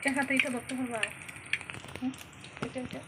একটা হাতে এটা ধরতে হবে। এটা এটা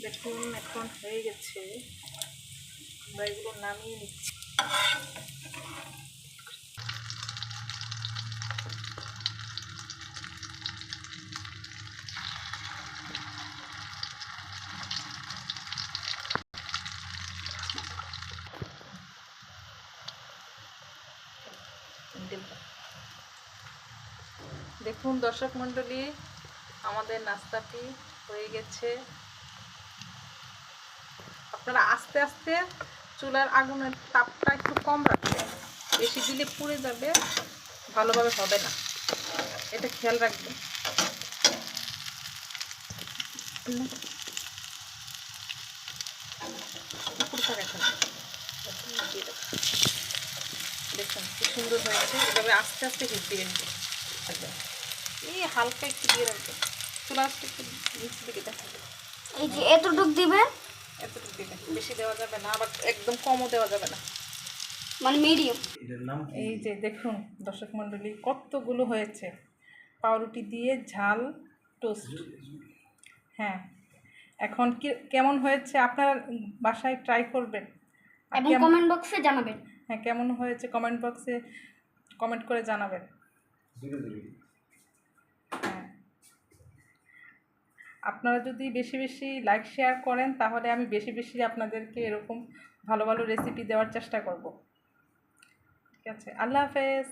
দেখুন এখন হয়ে গেছে, আমরা এগুলো নামিয়ে নিচ্ছি। দেখুন দর্শক মণ্ডলী, আমাদের নাস্তাটি হয়ে গেছে। আপনারা আস্তে আস্তে চুলার আগুনের তাপটা একটু কম রাখবেন, বেশি দিলে পুড়ে যাবে, ভালোভাবে হবে না, এটা খেয়াল রাখবেন। দেখুন কি সুন্দর হয়েছে। এভাবে আস্তে আস্তে হিট দিবেন, এই হালকা একটু দিয়ে রাখবেন, চুলা আস্তে একটু নিচের দিকে দেখাবেন। এই যে এতটুক দিবেন, এতটুকু দিবেন, বেশি দেওয়া যাবে না, আবার একদম কমও দেওয়া যাবে না, মানে মিডিয়াম। এই যে দেখুন দর্শক মণ্ডলী কতগুলো হয়েছে পাউরুটি দিয়ে ঝাল টোস্ট। হ্যাঁ, এখন কি কেমন হয়েছে আপনারা বাসায় ট্রাই করবেন এবং কমেন্ট বক্সে জানাবেন। হ্যাঁ, কেমন হয়েছে কমেন্ট বক্সে কমেন্ট করে জানাবেন। হ্যাঁ, আপনারা যদি বেশি বেশি লাইক শেয়ার করেন তাহলে আমি বেশি বেশি আপনাদেরকে এরকম ভালো ভালো রেসিপি দেওয়ার চেষ্টা করব। ঠিক আছে, আল্লাহ হাফেজ।